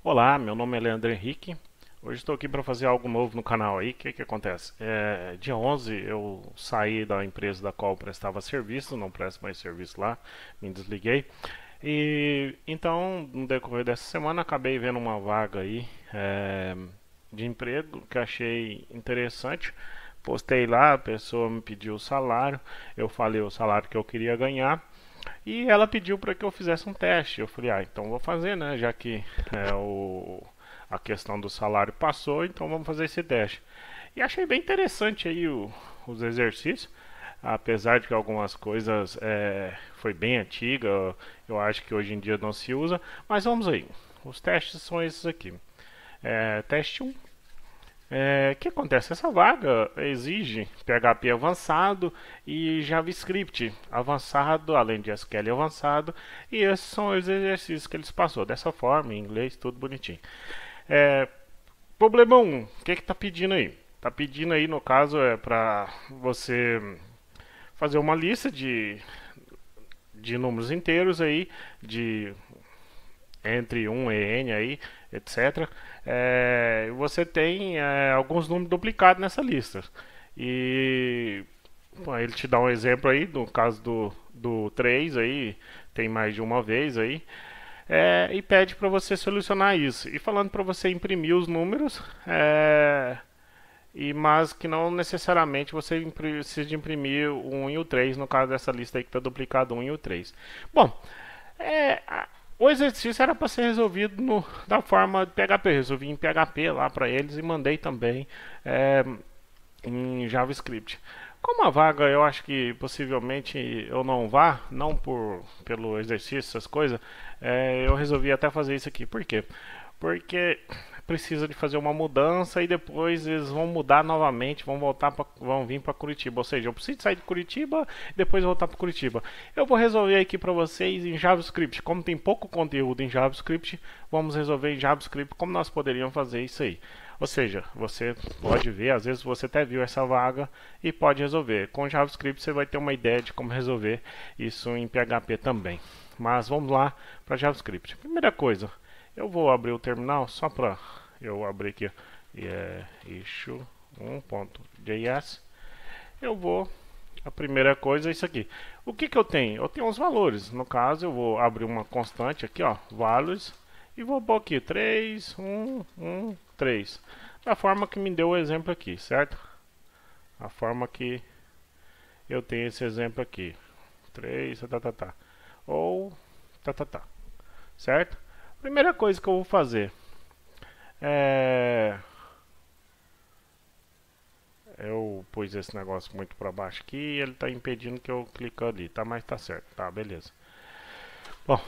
Olá, meu nome é Leandro Henrique. Hoje estou aqui para fazer algo novo no canal aí. O que que acontece? Dia 11 eu saí da empresa da qual eu prestava serviço, não presto mais serviço lá, me desliguei. E então, no decorrer dessa semana, acabei vendo uma vaga aí de emprego que achei interessante. Postei lá, a pessoa me pediu o salário, eu falei o salário que eu queria ganhar. E ela pediu para que eu fizesse um teste. Eu falei, então vou fazer, né? Já que a questão do salário passou, então vamos fazer esse teste. E achei bem interessante aí os exercícios, apesar de que algumas coisas foi bem antiga, eu acho que hoje em dia não se usa, mas vamos aí. Os testes são esses aqui. Teste 1. O que acontece? Essa vaga exige PHP avançado e JavaScript avançado, além de SQL avançado, e esses são os exercícios que eles passou dessa forma, em inglês, tudo bonitinho. É, Problema 1, o que está pedindo aí? Está pedindo aí, no caso, para você fazer uma lista de números inteiros aí, de entre 1 e N aí, etc. Você tem alguns números duplicados nessa lista. E bom, ele te dá um exemplo aí, no caso do 3 aí, tem mais de uma vez aí. E pede para você solucionar isso. E falando para você imprimir os números, mas que não necessariamente você precisa de imprimir o 1 e o 3, no caso dessa lista aí que está duplicado o 1 e o 3. Bom, o exercício era para ser resolvido da forma de PHP. Resolvi em PHP lá para eles e mandei também é, em JavaScript. Como a vaga eu acho que possivelmente eu não vá, não pelo exercício, essas coisas, eu resolvi até fazer isso aqui. Por quê? Porque precisa de fazer uma mudança e depois eles vão mudar novamente, vão vir para Curitiba. Ou seja, eu preciso sair de Curitiba e depois voltar para Curitiba. Eu vou resolver aqui para vocês em JavaScript. Como tem pouco conteúdo em JavaScript, vamos resolver em JavaScript como nós poderíamos fazer isso aí. Ou seja, você pode ver, às vezes você até viu essa vaga e pode resolver. Com JavaScript você vai ter uma ideia de como resolver isso em PHP também. Mas vamos lá para JavaScript. Primeira coisa, eu vou abrir o terminal só para eu abrir aqui issue 1.js. Eu vou A primeira coisa é isso aqui. O que eu tenho? Eu tenho os valores. No caso, eu vou abrir uma constante aqui, ó, values, e vou pôr aqui 3, 1, 1, 3. Da forma que me deu o exemplo aqui, certo? A forma que eu tenho esse exemplo aqui. 3, tá. Ou tá. Certo? Primeira coisa que eu vou fazer é eu pus esse negócio muito para baixo aqui e ele está impedindo que eu clique ali, tá? Mas tá certo, tá, beleza. Bom,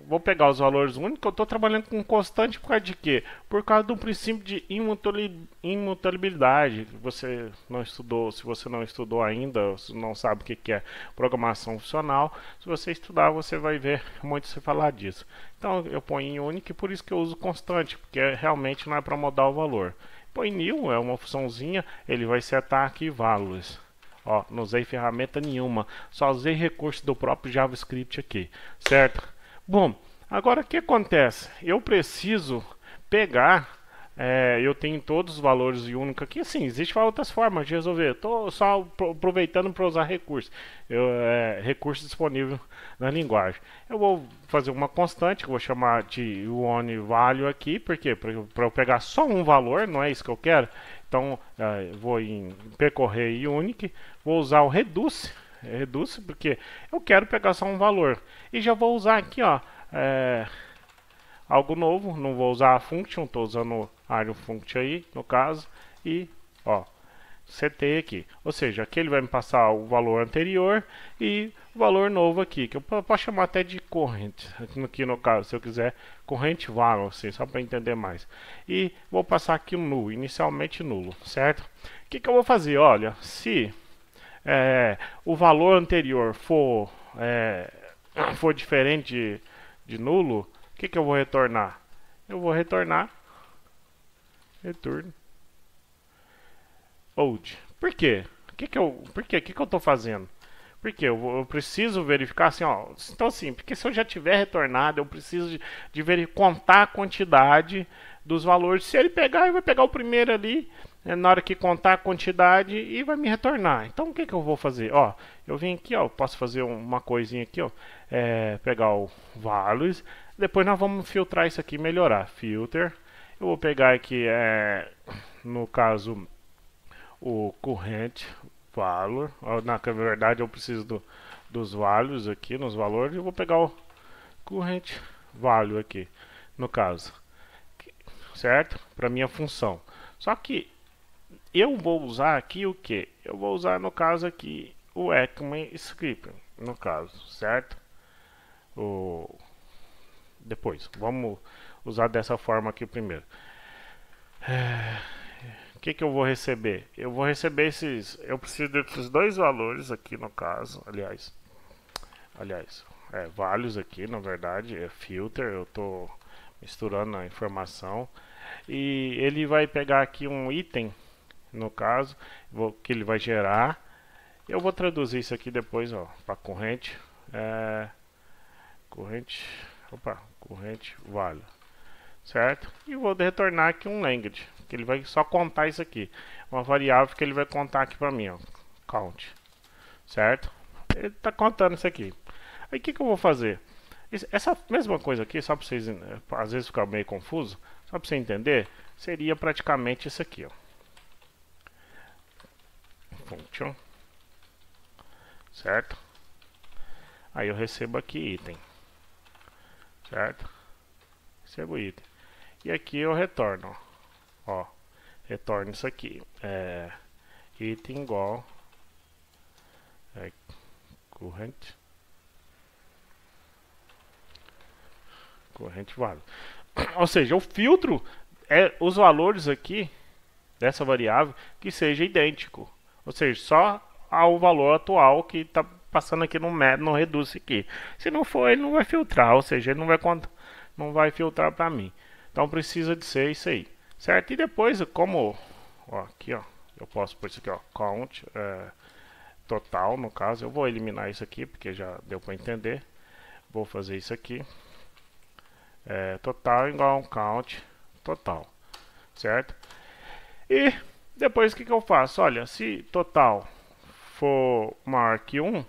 vou pegar os valores únicos. Eu estou trabalhando com constante por causa de quê? Por causa do princípio de imutabilidade. Você não estudou, se você não estudou ainda, se não sabe o que é programação funcional, se você estudar, você vai ver muito se falar disso. Então eu ponho em único e por isso que eu uso constante, porque realmente não é para mudar o valor. Põe new, é uma funçãozinha, ele vai setar aqui values. Ó, não usei ferramenta nenhuma, só usei recurso do próprio JavaScript aqui, certo? Bom, agora o que acontece? Eu preciso pegar, eu tenho todos os valores de único aqui, sim, existem outras formas de resolver. Estou só aproveitando para usar recurso, recurso disponível na linguagem. Eu vou fazer uma constante que eu vou chamar de onValue aqui, porque para eu pegar só um valor, não é isso que eu quero. Então, vou em percorrer e unique, vou usar o reduce porque eu quero pegar só um valor. E já vou usar aqui, ó, algo novo, não vou usar a function, estou usando a function aí, no caso, e, ó, setei aqui. Ou seja, aqui ele vai me passar o valor anterior e o valor novo aqui, que eu posso chamar até de corrente, aqui no caso, se eu quiser, corrente value, assim, só para entender mais. E vou passar aqui um nulo, inicialmente nulo, certo? O que eu vou fazer? Olha, se o valor anterior for diferente de nulo, o que eu vou retornar? Eu vou retornar return old. Por quê? O que eu estou fazendo? Porque eu preciso verificar assim, ó. Então assim, porque se eu já tiver retornado, eu preciso contar a quantidade dos valores. Se ele pegar, ele vai pegar o primeiro ali, na hora que contar a quantidade e vai me retornar. Então o que que eu vou fazer? Ó, eu vim aqui, ó, posso fazer uma coisinha aqui, ó, pegar o values. Depois nós vamos filtrar isso aqui, e melhorar. Filter. Eu vou pegar aqui, no caso, o current valor. Na verdade, eu preciso dos values aqui, nos valores. Eu vou pegar o current value aqui, no caso, certo? Para minha função. Só que eu vou usar aqui o que? Eu vou usar no caso aqui o ECMAScript, no caso, certo? Depois, vamos usar dessa forma aqui primeiro. O que eu vou receber? Eu vou receber esses. Eu preciso desses dois valores aqui no caso. Aliás, values aqui, na verdade, é filter. Eu estou misturando a informação. E ele vai pegar aqui um item, no caso, que ele vai gerar. Eu vou traduzir isso aqui depois, ó, para corrente. Corrente value, certo? E vou retornar aqui um language, que ele vai só contar isso aqui, uma variável que ele vai contar aqui para mim, ó, count, certo? Ele está contando isso aqui. Aí o que eu vou fazer? Essa mesma coisa aqui, só para vocês, às vezes ficar meio confuso, só para você entender, seria praticamente isso aqui, ó. Function, certo? Aí eu recebo aqui item, certo? Recebo item. E aqui eu retorno, ó, retorno isso aqui, item igual current value. Ou seja, eu filtro os valores aqui dessa variável que seja idêntico, ou seja, só ao valor atual que está passando aqui no reduce aqui. Se não for, ele não vai filtrar, ou seja, ele não vai filtrar para mim. Então precisa de ser isso aí, certo? E depois, como aqui, ó, eu posso pôr isso aqui, ó, count total, no caso, eu vou eliminar isso aqui porque já deu para entender. Vou fazer isso aqui, total igual a um count total, certo? E depois o que eu faço? Olha, se total for maior que 1,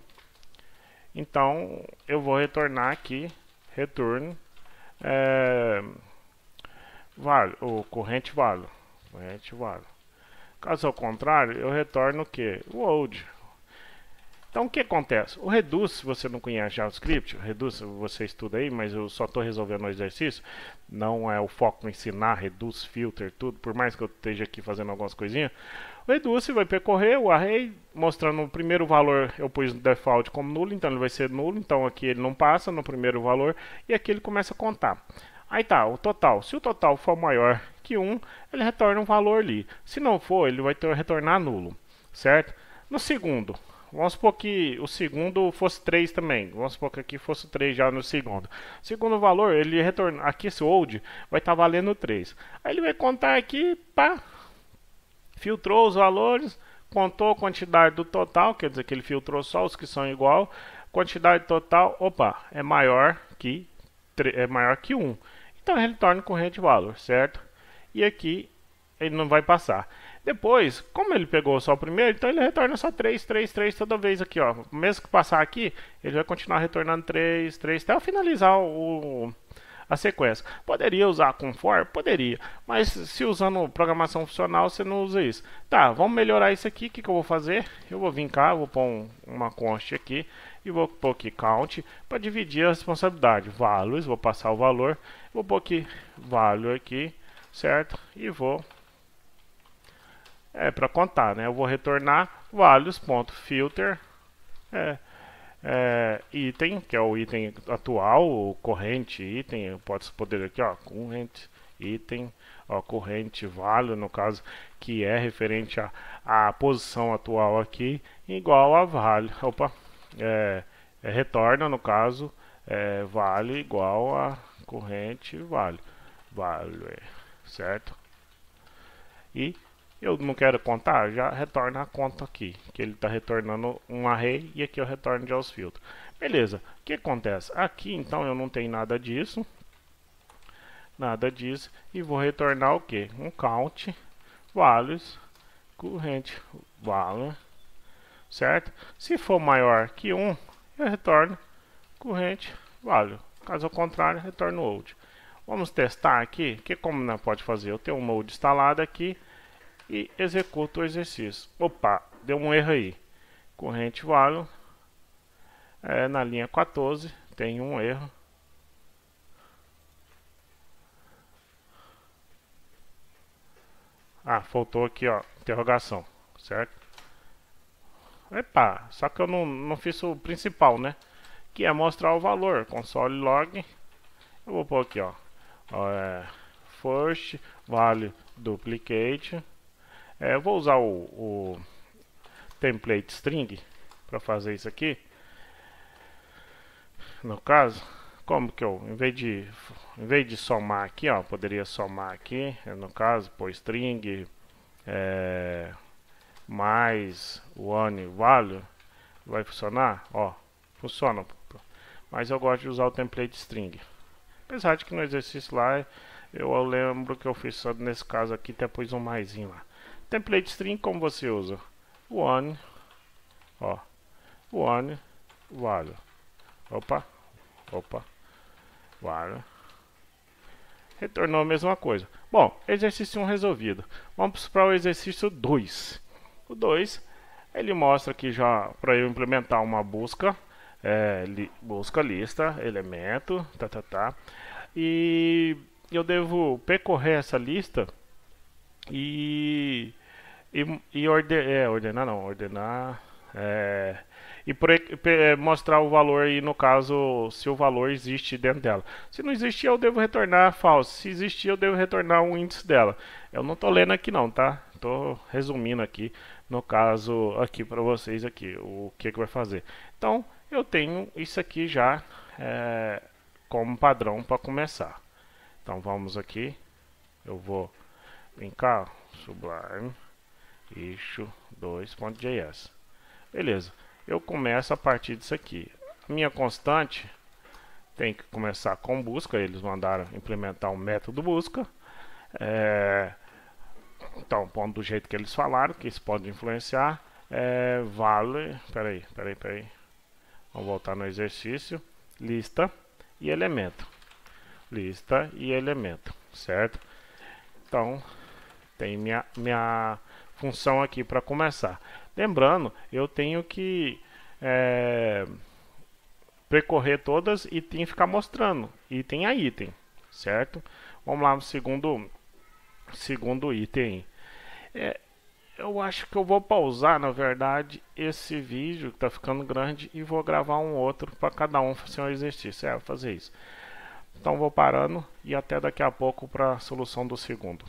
então eu vou retornar aqui return o corrente value. Caso ao contrário, eu retorno o que? O old. Então o que acontece? O reduce, se você não conhece JavaScript, o reduce você estuda aí, mas eu só estou resolvendo o exercício. Não é o foco em ensinar reduce, filter, tudo, por mais que eu esteja aqui fazendo algumas coisinhas. O reduce vai percorrer o array, mostrando o primeiro valor, eu pus no default como nulo, então ele vai ser nulo, então aqui ele não passa no primeiro valor, e aqui ele começa a contar. Aí tá, o total. Se o total for maior que 1, ele retorna um valor ali. Se não for, ele vai retornar nulo, certo? No segundo, vamos supor que o segundo fosse 3 também. Vamos supor que aqui fosse 3 já no segundo. Segundo valor, ele retorna. Aqui esse old vai estar valendo 3. Aí ele vai contar aqui, pá. Filtrou os valores, contou a quantidade do total, quer dizer que ele filtrou só os que são igual. Quantidade total, opa, é maior que 1. Então ele retorna corrente valor, certo? E aqui ele não vai passar. Depois, como ele pegou só o primeiro, então ele retorna só 3, 3, 3 toda vez aqui, ó. Mesmo que passar aqui, ele vai continuar retornando 3, 3 até finalizar a sequência. Poderia usar com for? Poderia. Mas se usando programação funcional, você não usa isso. Tá, vamos melhorar isso aqui. O que eu vou fazer? Eu vou vir cá, vou pôr uma const aqui. E vou pôr aqui count para dividir a responsabilidade. Values, vou passar o valor. Vou pôr aqui value aqui, certo? E vou... para contar, né? Eu vou retornar values.filter item, que é o item atual, o corrente item, eu posso poder aqui, ó, corrente item, ó, corrente value, no caso, que é referente à posição atual aqui, igual a value, retorna, no caso, value igual a corrente value, certo? E Eu não quero contar, já retorna a conta aqui, que ele está retornando um array e aqui eu retorno de aos filtros. Beleza, o que acontece? Aqui então eu não tenho nada disso, e vou retornar o que? Um count values corrente value, certo? Se for maior que 1, eu retorno corrente value. Caso contrário, retorno old. Vamos testar aqui, que como não pode fazer? Eu tenho um mode instalado aqui e executo o exercício. Opa, deu um erro aí. Corrente value, na linha 14, tem um erro. Ah, faltou aqui, ó, interrogação, certo? Epa, só que eu não fiz o principal, né? Que é mostrar o valor, console log. Eu vou pôr aqui, ó, first value duplicate. Eu vou usar o template string para fazer isso aqui. No caso, como que eu, em vez de somar aqui, ó, poderia somar aqui, no caso, pôr string mais one value, vai funcionar, ó, funciona, mas eu gosto de usar o template string, apesar de que no exercício lá, eu lembro que eu fiz só nesse caso aqui, até pus um maisinho lá. Template string, como você usa? One, ó, one value, opa, value, retornou a mesma coisa. Bom, exercício 1 resolvido. Vamos para o exercício 2. O 2, ele mostra aqui já para eu implementar uma busca, busca lista, elemento, e eu devo percorrer essa lista ordenar e mostrar o valor aí, no caso, se o valor existe dentro dela. Se não existir, eu devo retornar false. Se existir, eu devo retornar um índice dela. Eu não estou lendo aqui não, tá? Estou resumindo aqui, no caso, aqui para vocês aqui, o que vai fazer. Então, eu tenho isso aqui já como padrão para começar. Então, vamos aqui. Eu vou linkar Sublime issue2.js. Beleza. Eu começo a partir disso aqui. Minha constante tem que começar com busca. Eles mandaram implementar um método busca. Então, pondo do jeito que eles falaram, que isso pode influenciar. Vale. Peraí. Vamos voltar no exercício. Lista e elemento. Lista e elemento. Certo? Então, tem minha função aqui para começar. Lembrando, eu tenho que percorrer todas e tem que ficar mostrando item a item, certo? Vamos lá no segundo item. Eu acho que eu vou pausar, na verdade, esse vídeo que está ficando grande e vou gravar um outro para cada um fazer um exercício. Vou fazer isso. Então vou parando e até daqui a pouco para a solução do segundo.